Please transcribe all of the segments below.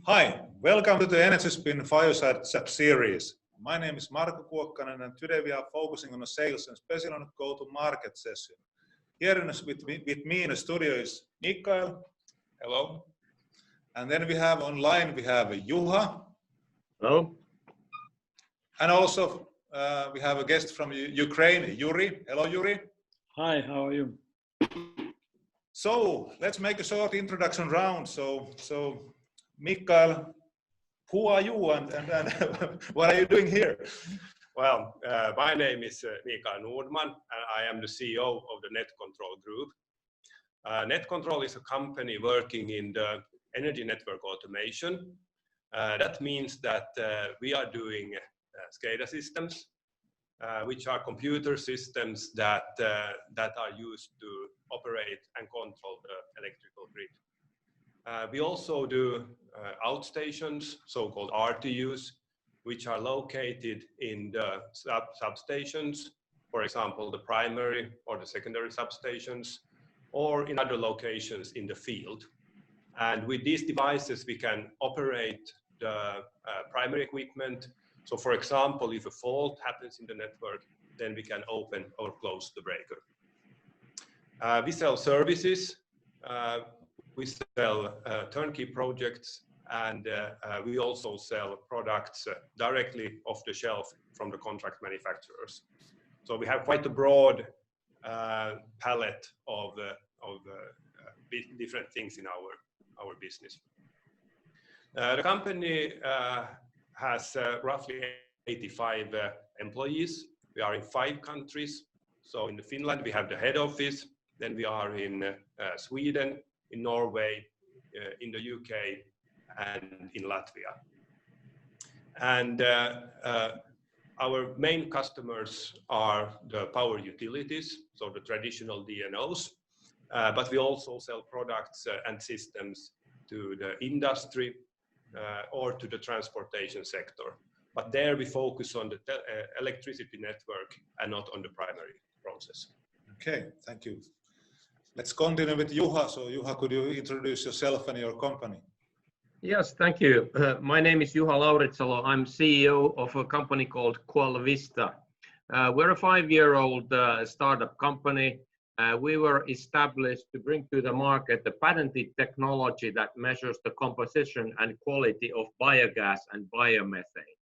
Hi, welcome to the EnergySpin Fireside series. My name is Marko, Kuokkanen, and today we are focusing on the sales and especially on the go-to-market session. Here with me in the studio is Mikael. Hello. And then we have online, we have Juha. Hello. And also we have a guest from Ukraine, Yuri. Hello, Yuri. Hi, how are you? So let's make a short introduction round. So Mikael, who are you and what are you doing here? Well, my name is Mikael Nordman, and I am the CEO of the Netcontrol Group. Netcontrol is a company working in the energy network automation. That means that we are doing SCADA systems, which are computer systems that are used to operate and control the electrical grid. We also do outstations, so-called RTUs, which are located in the substations, for example, the primary or the secondary substations, or in other locations in the field. And with these devices, we can operate the primary equipment. So for example, if a fault happens in the network, then we can open or close the breaker. We sell services, we sell turnkey projects, and we also sell products directly off the shelf from the contract manufacturers. So we have quite a broad palette of different things in our business. The company has roughly 85 employees. We are in 5 countries. So in Finland, we have the head office. Then we are in Sweden, in Norway, in the UK, and in Latvia. And our main customers are the power utilities, so the traditional DNOs, but we also sell products and systems to the industry or to the transportation sector. But there we focus on the electricity network and not on the primary process. Okay, thank you. Let's continue with Juha. So Juha, could you introduce yourself and your company? Yes, thank you. My name is Juha Lauritsalo. I'm CEO of a company called Koala Vista. We're a 5-year-old startup company. We were established to bring to the market the patented technology that measures the composition and quality of biogas and biomethane.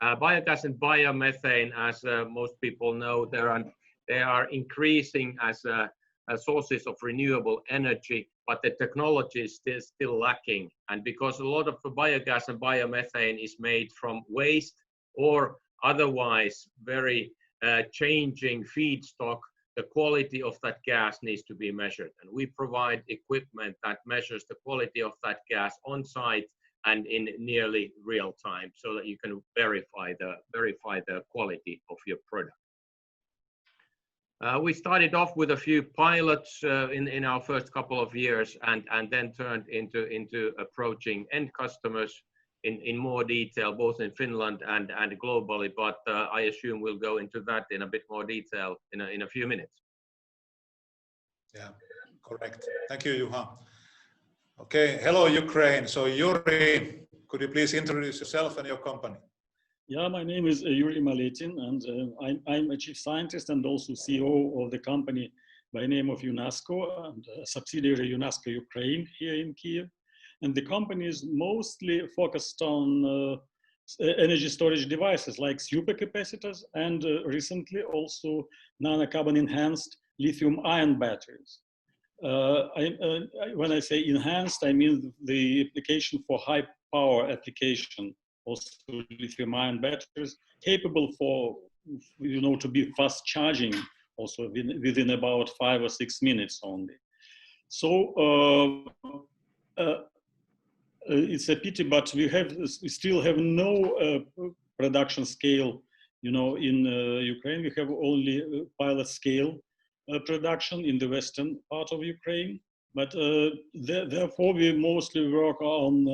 Biogas and biomethane, as most people know, they are increasing as sources of renewable energy, but the technology is still lacking. And because a lot of the biogas and biomethane is made from waste or otherwise very changing feedstock, the quality of that gas needs to be measured. And we provide equipment that measures the quality of that gas on site and in nearly real time, so that you can verify the quality of your product. We started off with a few pilots in our first couple of years, and then turned into approaching end customers in more detail, both in Finland and globally. But I assume we'll go into that in a bit more detail in a few minutes. Yeah, correct. Thank you, Juha. Okay, hello Ukraine. So Yuri, could you please introduce yourself and your company? Yeah, my name is Yurii Maletin, and I'm a chief scientist and also CEO of the company by name of Yunasko, and a subsidiary Yunasko Ukraine here in Kiev. And the company is mostly focused on energy storage devices like supercapacitors and recently also nanocarbon enhanced lithium-ion batteries. When I say enhanced, I mean the application for high power application, also lithium-ion batteries capable for, to be fast charging also within about 5 or 6 minutes only. So it's a pity, but we still have no production scale, in Ukraine. We have only pilot scale production in the western part of Ukraine. But therefore, we mostly work on,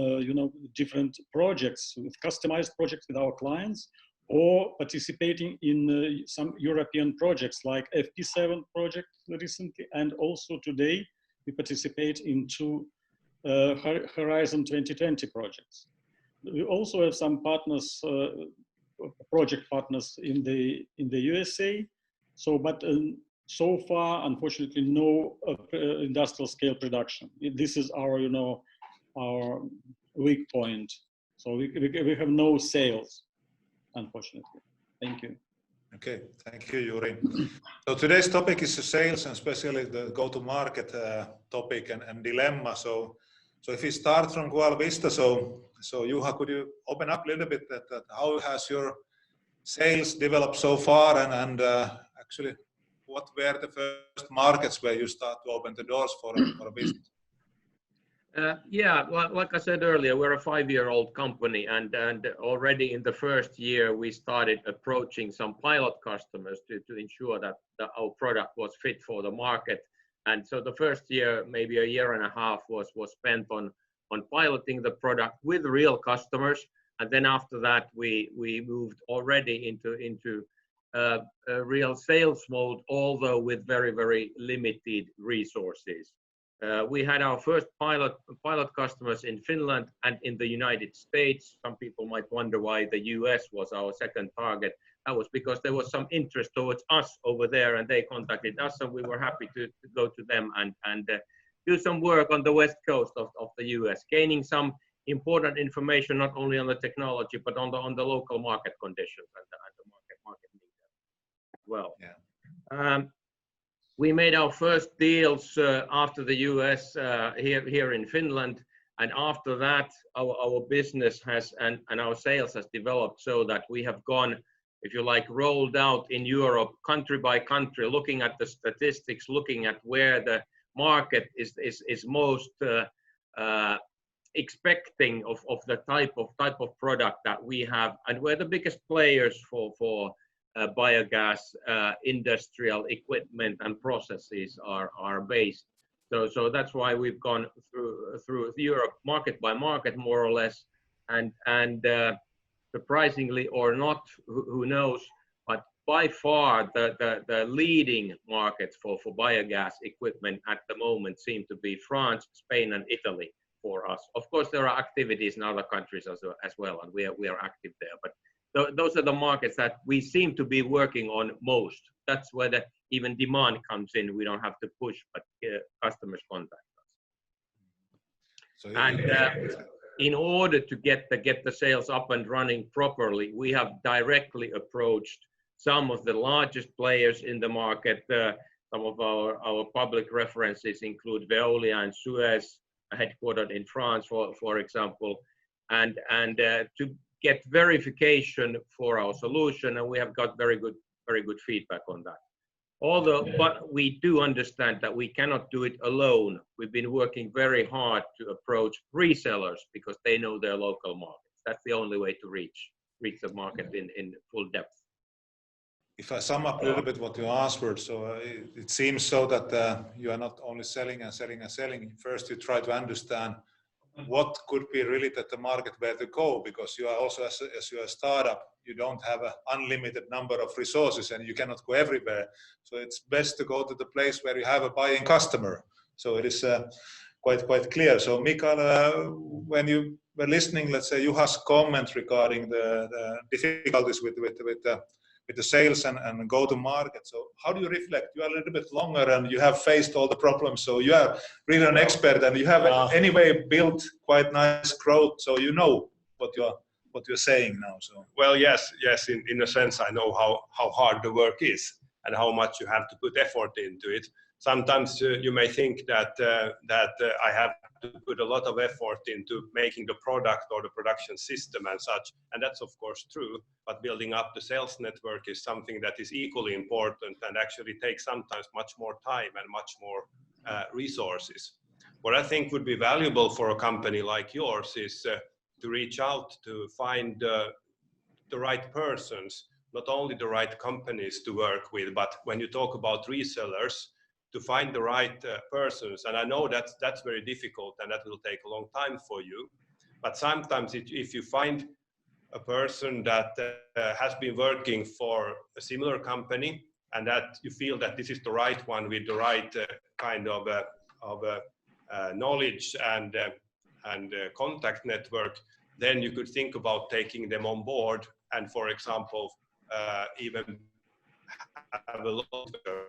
different projects, customized projects with our clients, or participating in some European projects like FP7 project recently. And also today, we participate in 2 Horizon 2020 projects. We also have some partners, project partners in the USA. So, but so far, unfortunately, no industrial scale production. This is our, our weak point. So we have no sales, unfortunately. Thank you. Okay, thank you, Yuri. So today's topic is sales, and especially the go-to-market topic and dilemma. So if we start from Koala Vista, so Juha, could you open up a little bit that how has your sales developed so far, and actually what were the first markets where you start to open the doors for a business? Yeah, well, like I said earlier, we're a 5-year-old company, and already in the first year we started approaching some pilot customers to ensure that our product was fit for the market. And so the first year, maybe a year and a half, was spent on piloting the product with real customers, and then after that we moved already into a real sales mode, although with very limited resources. We had our first pilot customers in Finland and in the United States. Some people might wonder why the US was our second target. That was because there was some interest towards us over there, and they contacted us, and we were happy to go to them and do some work on the west coast of the US, gaining some important information not only on the technology but on the local market conditions and the market needs as well. Yeah. We made our first deals after the US here in Finland, and after that our business has and our sales has developed so that we have gone, if you like, rolled out in Europe country by country, looking at the statistics, looking at where the market is most expecting of the type of product that we have, and where the biggest players for biogas industrial equipment and processes are based. So that's why we've gone through Europe market by market, more or less, and surprisingly or not, who knows, but by far the leading markets for biogas equipment at the moment seem to be France, Spain, and Italy for us. Of course, there are activities in other countries as well, and we are active there, but those are the markets that we seem to be working on most. That's where the even demand comes in. We don't have to push, but customers contact us. So, and in order to get the sales up and running properly, we have directly approached some of the largest players in the market. Some of our public references include Veolia and Suez, headquartered in France, for example, and to get verification for our solution, and we have got very good feedback on that. Although, but we do understand that we cannot do it alone. We've been working very hard to approach resellers because they know their local markets. That's the only way to reach the market in full depth. If I sum up a little bit what you answered, so it seems so that you are not only selling and selling and selling. First, you try to understand what could be really the market where to go, because you are also, as you are a startup, you don't have an unlimited number of resources and you cannot go everywhere. So it's best to go to the place where you have a buying customer. So it is quite clear. So Mikael, when you were listening, let's say Juha's comment regarding the difficulties with the sales and go to market. So how do you reflect? You are a little bit longer and you have faced all the problems. So you are really an expert and you have anyway built quite nice growth. So you know what you're saying now. So well, yes. In a sense, I know how hard the work is and how much you have to put effort into it. Sometimes you may think that I have to put a lot of effort into making the product or the production system and such, and that's of course true, but building up the sales network is something that is equally important and actually takes sometimes much more time and much more resources. What I think would be valuable for a company like yours is to reach out to find the right persons, not only the right companies to work with, but when you talk about resellers, to find the right persons. And I know that's very difficult and that will take a long time for you. But sometimes if you find a person that has been working for a similar company and that you feel that this is the right one with the right kind of knowledge and contact network, then you could think about taking them on board and, for example, even have a longer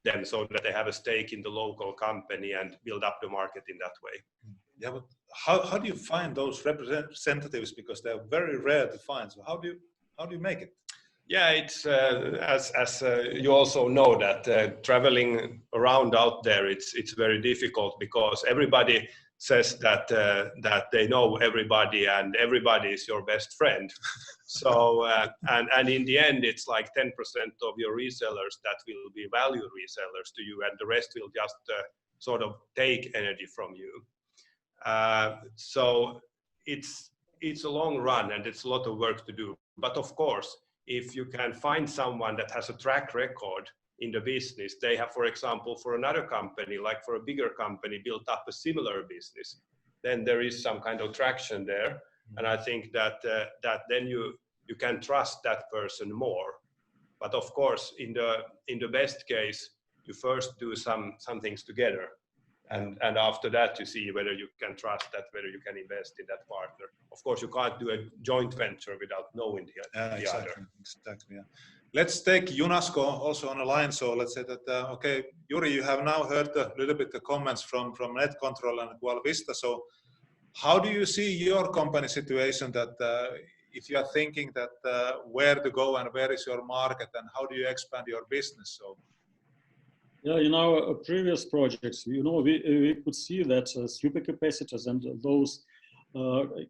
them so that they have a stake in the local company and build up the market in that way. Yeah, but how do you find those representatives? Because they're very rare to find. So how do you make it? Yeah, it's as you also know that traveling around out there, it's very difficult because everybody says that they know everybody and everybody is your best friend. So and in the end, it's like 10% of your resellers that will be value resellers to you, and the rest will just sort of take energy from you. So it's a long run and it's a lot of work to do. But of course, if you can find someone that has a track record in the business, they have, for example, for another company, like for a bigger company, built up a similar business, then there is some kind of traction there. And I think that then you can trust that person more. But of course, in the best case, you first do some things together. And after that, you see whether you can trust that, whether you can invest in that partner. Of course, you can't do a joint venture without knowing the other. Exactly. Yeah. Let's take Yunasko also on the line. So let's say that, okay, Yuri, you have now heard a little bit the comments from Netcontrol and Qualvista. So how do you see your company situation that if you are thinking that where to go and where is your market and how do you expand your business? So. Yeah, in our previous projects, we could see that supercapacitors and those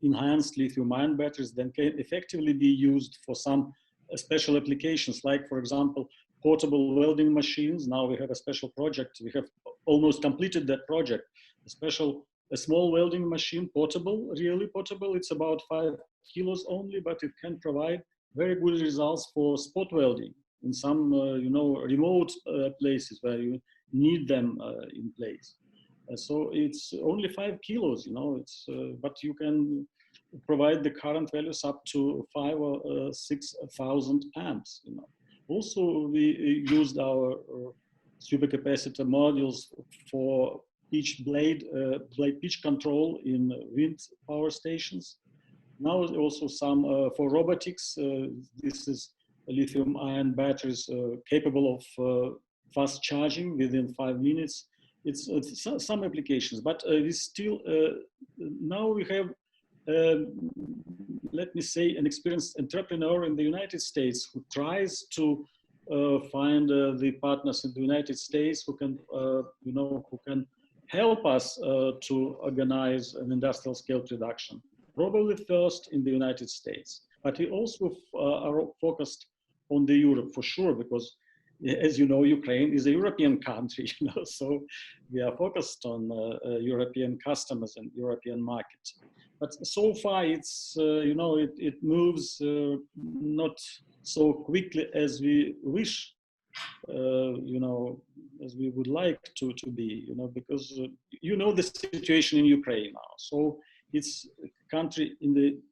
enhanced lithium-ion batteries then can effectively be used for some special applications, like, for example, portable welding machines. Now we have a special project. We have almost completed that project. A small welding machine, portable, really portable. It's about 5 kilos only, but it can provide very good results for spot welding in some, remote places where you need them in place. So it's only 5 kilos, but you can provide the current values up to 5,000 or 6,000 amps. Also, we used our supercapacitor modules for pitch blade pitch control in wind power stations. Now also some for robotics. This is lithium-ion batteries capable of fast charging within 5 minutes. It's some applications, but we still now we have, let me say, an experienced entrepreneur in the United States who tries to find the partners in the United States who can, who can help us to organize an industrial scale production. Probably first in the United States, but we also are focused on the Europe for sure, because as you know, Ukraine is a European country, so we are focused on European customers and European market. But so far, it's it moves not so quickly as we wish, as we would like to be, because the situation in Ukraine now. So it's a country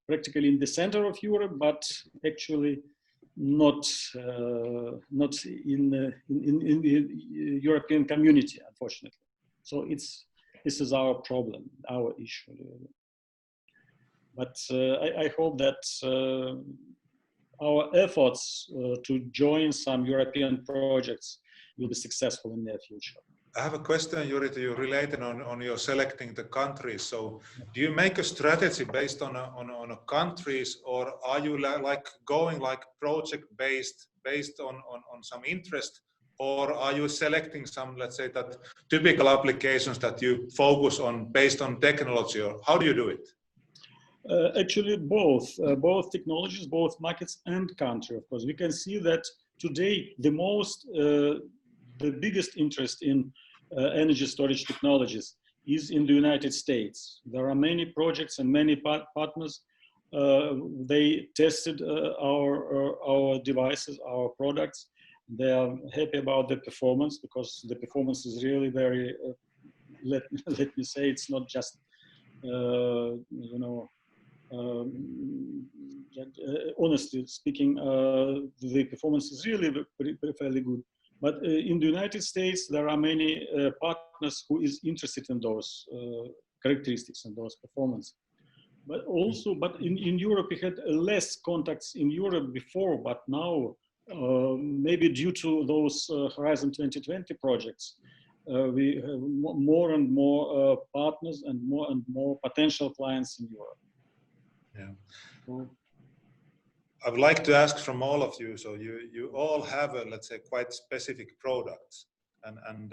practically in the center of Europe, but actually not in the European community, unfortunately. So this is our problem, our issue. But I hope that our efforts to join some European projects will be successful in the near future. I have a question, Yuri, to you related on your selecting the countries. So do you make a strategy based on countries, or are you like going like project based on some interest, or are you selecting some, let's say, that typical applications that you focus on based on technology, or how do you do it? Actually, both technologies, both markets and country. Of course, we can see that today the biggest interest in energy storage technologies is in the United States. There are many projects and many partners. They tested our devices, our products. They are happy about the performance, because the performance is really very. Let me say, it's not just honestly speaking, the performance is really fairly good. But in the United States, there are many partners who is interested in those characteristics and those performance. But also, in Europe, we had less contacts in Europe before, but now, maybe due to those Horizon 2020 projects, we have more and more partners and more potential clients in Europe. Yeah. I would like to ask from all of you, so you all have a, let's say, quite specific products. And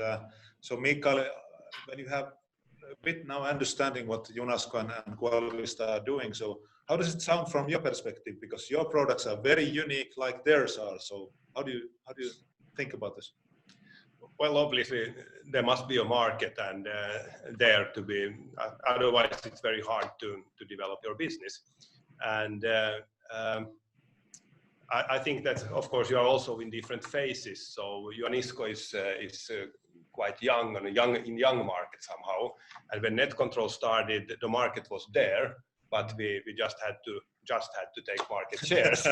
so Mikael, when you have a bit now understanding what Yunasko and Qualvista are doing, so how does it sound from your perspective? Because your products are very unique like theirs are. So how do you think about this? Well, obviously there must be a market and there to be, otherwise it's very hard to develop your business. And I think that, of course, you are also in different phases. So Yunasko is quite young and in young market somehow. And when Netcontrol started, the market was there, but we just had to take market shares.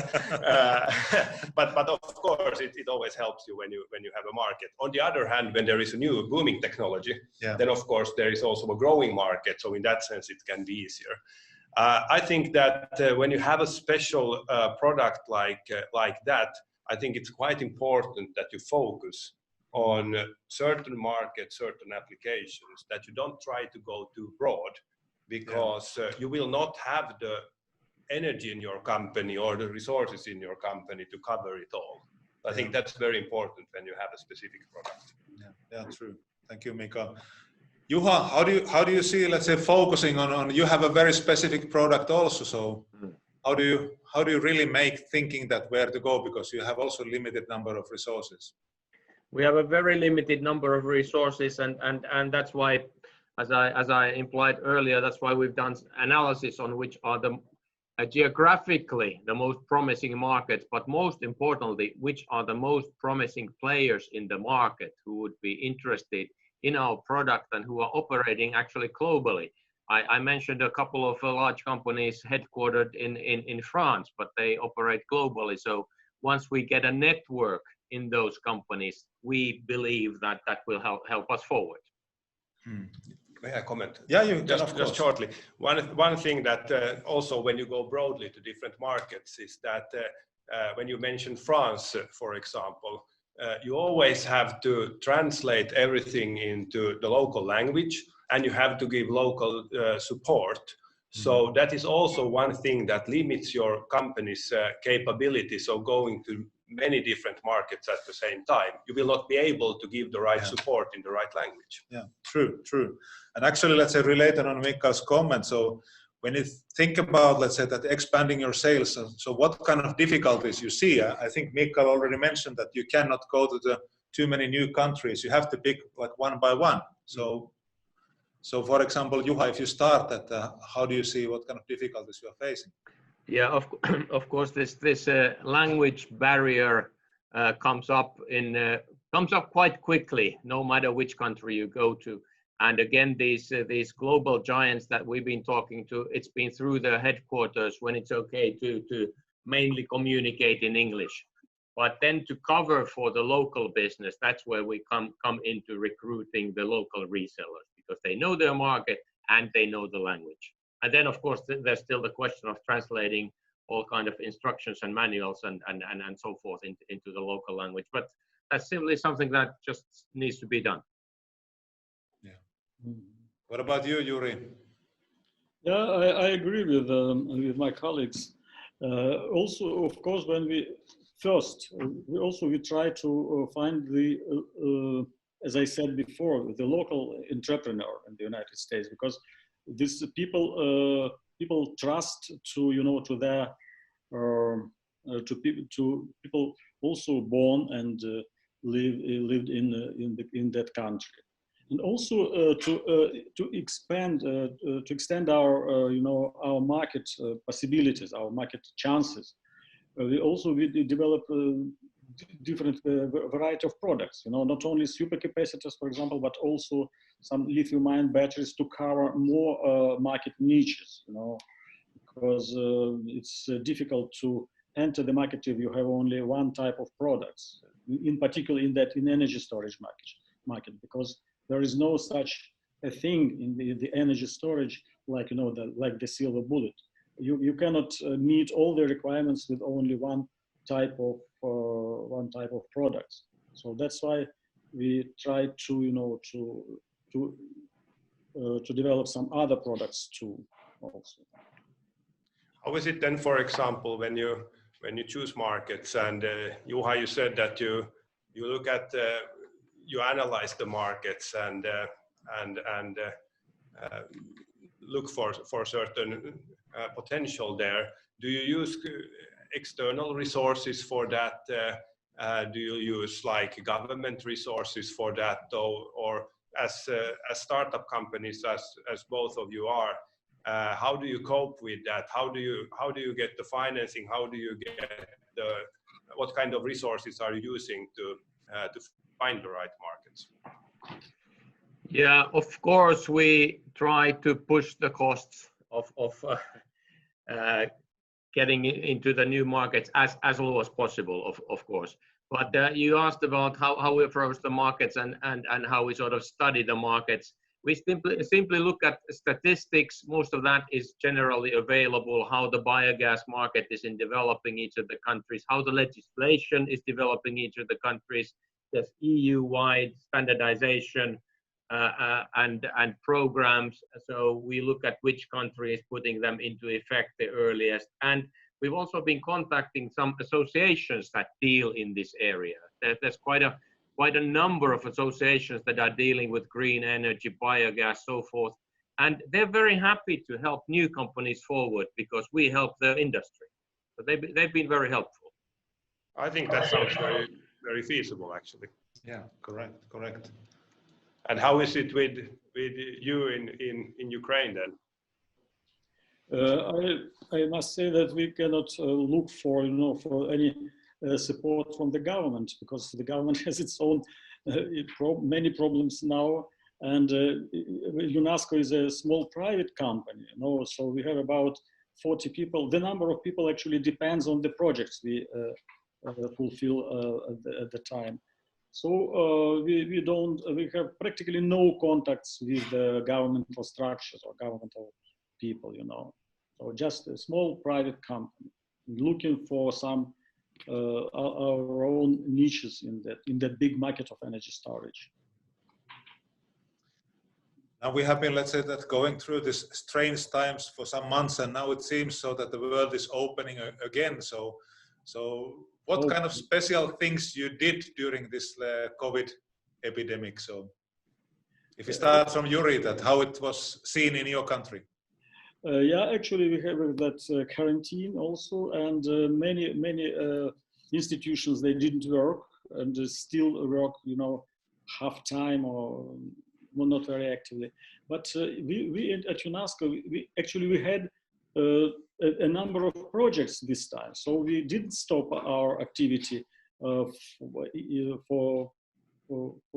But of course, it always helps you when you have a market. On the other hand, when there is a new booming technology, then of course there is also a growing market. So in that sense, it can be easier. I think that when you have a special product like that, I think it's quite important that you focus on certain markets, certain applications, that you don't try to go too broad, because you will not have the energy in your company or the resources in your company to cover it all. I think that's very important when you have a specific product. Yeah, true. Thank you, Mikael. Juha, how do you see, let's say, focusing on you have a very specific product also, so how do you really make thinking that where to go, because you have also limited number of resources? We have a very limited number of resources, and that's why, as I implied earlier, that's why we've done analysis on which are the geographically the most promising markets, but most importantly, which are the most promising players in the market who would be interested in our product and who are operating actually globally. I mentioned a couple of large companies headquartered in France, but they operate globally. So once we get a network in those companies, we believe that will help us forward. May I comment? Yeah, you just shortly. One thing that also when you go broadly to different markets is that when you mention France, for example, you always have to translate everything into the local language, and you have to give local support. So that is also one thing that limits your company's capabilities of going to many different markets at the same time. You will not be able to give the right support in the right language. Yeah, true. And actually, let's say, related on Mikael's comment, so when you think about, let's say, that expanding your sales, so what kind of difficulties you see? I think Mikael already mentioned that you cannot go to too many new countries. You have to pick like one by one. So for example, Juha, if you start that, how do you see what kind of difficulties you are facing? Yeah, of course, this language barrier comes up quite quickly, no matter which country you go to. And again, these global giants that we've been talking to, it's been through the headquarters when it's okay to mainly communicate in English. But then to cover for the local business, that's where we come into recruiting the local resellers, because they know their market and they know the language. And then, of course, there's still the question of translating all kind of instructions and manuals and so forth into the local language. But that's simply something that just needs to be done. What about you, Yuri? Yeah, I agree with my colleagues. Also, of course, when we try to find the, as I said before, the local entrepreneur in the United States, because these people trust to their to people also born and lived in that country. And also to extend our our market possibilities, our market chances. We develop different variety of products. Not only supercapacitors, for example, but also some lithium-ion batteries to cover more market niches. Because it's difficult to enter the market if you have only one type of products. in particular in energy storage market, because there is no such a thing in the energy storage like like the silver bullet. You cannot meet all the requirements with only one type of products. So that's why we try to to develop some other products too also. How is it then, for example, when you choose markets, and Juha, you said that you look at you analyze the markets and look for certain potential there. Do you use external resources for that? Do you use like government resources for that, though, or as startup companies as both of you are? How do you cope with that? How do you get the financing? How do you get what kind of resources are you using to find the right markets? Yeah, of course we try to push the costs of getting into the new markets as low as possible, of course. But you asked about how we approach the markets and how we sort of study the markets. We simply look at statistics. Most of that is generally available, how the biogas market is in developing each of the countries, how the legislation is developing each of the countries. There's EU-wide standardization and programs. So we look at which country is putting them into effect the earliest. And we've also been contacting some associations that deal in this area. There's quite a number of associations that are dealing with green energy, biogas, so forth. And they're very happy to help new companies forward because we help the industry. So they've been very helpful. I think that sounds very, very feasible, actually. Yeah, correct. And how is it with you in Ukraine then? I must say that we cannot look for for any support from the government, because the government has its own many problems now, and Yunasko is a small private company, so we have about 40 people. The number of people actually depends on the projects we fulfill at the time. So we have practically no contacts with the governmental structures or governmental people, So just a small private company looking for some our own niches in that big market of energy storage. Now we have been, let's say, that going through this strange times for some months, and now it seems so that the world is opening again. So what kind of special things you did during this COVID epidemic? So if you start from Yuri, that how it was seen in your country. Yeah, actually we have that quarantine also, and many institutions, they didn't work and still work, half time or not very actively. But we at Yunasko, we had a number of projects this time, so we didn't stop our activity for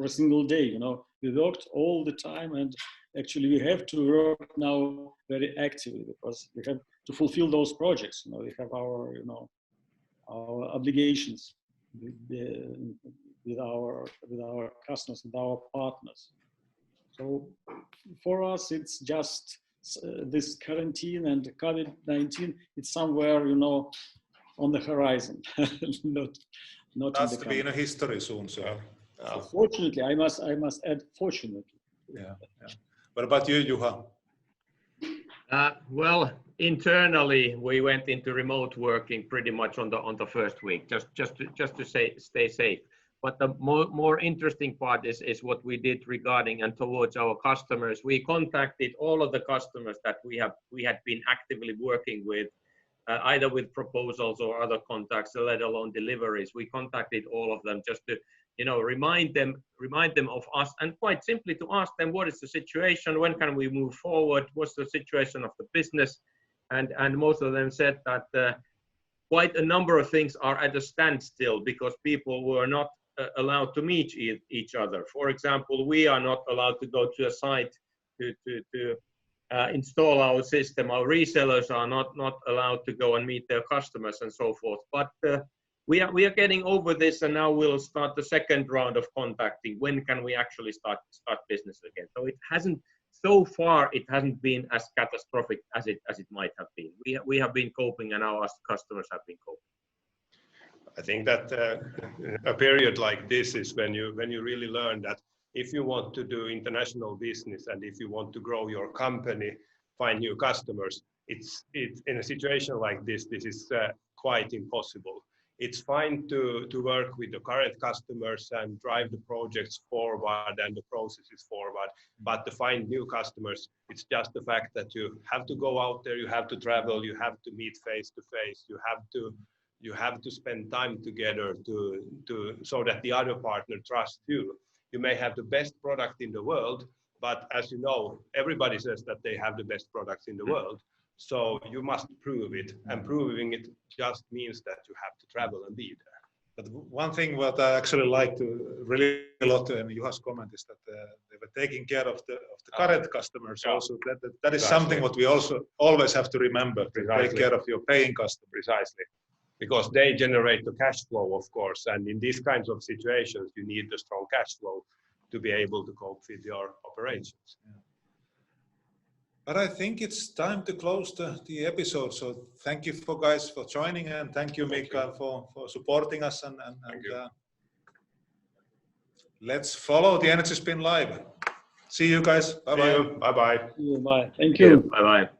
a single day. We worked all the time, and actually we have to work now very actively because we have to fulfill those projects. We have our our obligations with our customers, with our partners. So for us, it's just this quarantine and COVID-19. It's somewhere on the horizon, not. That's to be in a history soon. So fortunately, I must add, fortunately. Yeah. What about you, Juha? Well, internally, we went into remote working pretty much on the first week, just to stay safe. But the more interesting part is what we did regarding and towards our customers. We contacted all of the customers that we had been actively working with, either with proposals or other contacts, let alone deliveries. We contacted all of them just to remind them of us, and quite simply to ask them what is the situation, when can we move forward, what's the situation of the business, and most of them said that quite a number of things are at a standstill because people were not allowed to meet each other. For example, we are not allowed to go to a site to install our system. Our resellers are not allowed to go and meet their customers and so forth. But we are getting over this, and now we'll start the second round of contacting. When can we actually start business again? So it hasn't been as catastrophic as it might have been. We have been coping, and our customers have been coping. I think that a period like this is when you really learn that if you want to do international business and if you want to grow your company, find new customers, it's in a situation like this is quite impossible. It's fine to work with the current customers and drive the projects forward and the processes forward, but to find new customers, it's just the fact that you have to go out there, you have to travel, you have to meet face to face, you have to spend time together so that the other partner trusts you. You may have the best product in the world, but as you know, everybody says that they have the best products in the world. So you must prove it, and proving it just means that you have to travel and be there. But one thing what I actually like to really a lot in Juha's comment is that they were taking care of the current customers also. That is something what we also always have to remember, to take care of your paying customers. Precisely. Because they generate the cash flow, of course, and in these kinds of situations, you need the strong cash flow to be able to cope with your operations. Yeah. But I think it's time to close the episode. So thank you guys for joining, and thank you, Mikael, for supporting us. And let's follow the EnergySpin Live. See you guys. Bye-bye. Bye-bye. Bye. Thank you. Bye-bye.